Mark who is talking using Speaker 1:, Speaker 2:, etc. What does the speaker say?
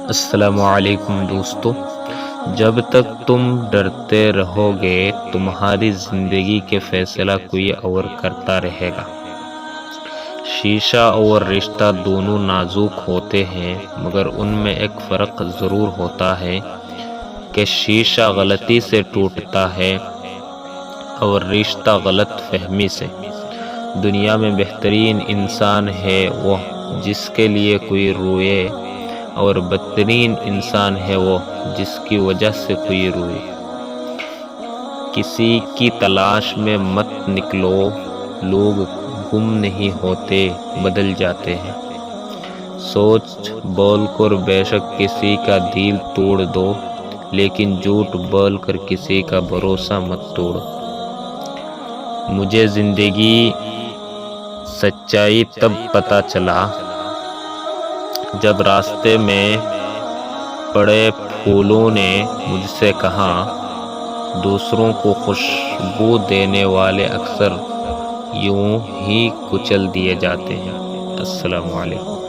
Speaker 1: السلام علیکم دوستو، جب تک تم ڈرتے رہو گے تمہاری زندگی کے فیصلہ کوئی اور کرتا رہے گا۔ شیشہ اور رشتہ دونوں نازک ہوتے ہیں، مگر ان میں ایک فرق ضرور ہوتا ہے کہ شیشہ غلطی سے ٹوٹتا ہے اور رشتہ غلط فہمی سے۔ دنیا میں بہترین انسان ہے وہ جس کے لیے کوئی روئے، اور بدترین انسان ہے وہ جس کی وجہ سے کوئی روئے۔ کسی کی تلاش میں مت نکلو، لوگ گم نہیں ہوتے، بدل جاتے ہیں۔ سوچ بول کر بے شک کسی کا دل توڑ دو، لیکن جھوٹ بول کر کسی کا بھروسہ مت توڑو۔ مجھے زندگی سچائی تب پتہ چلا جب راستے میں پڑے پھولوں نے مجھ سے کہا، دوسروں کو خوشبو دینے والے اکثر یوں ہی کچل دیے جاتے ہیں۔ السلام علیکم۔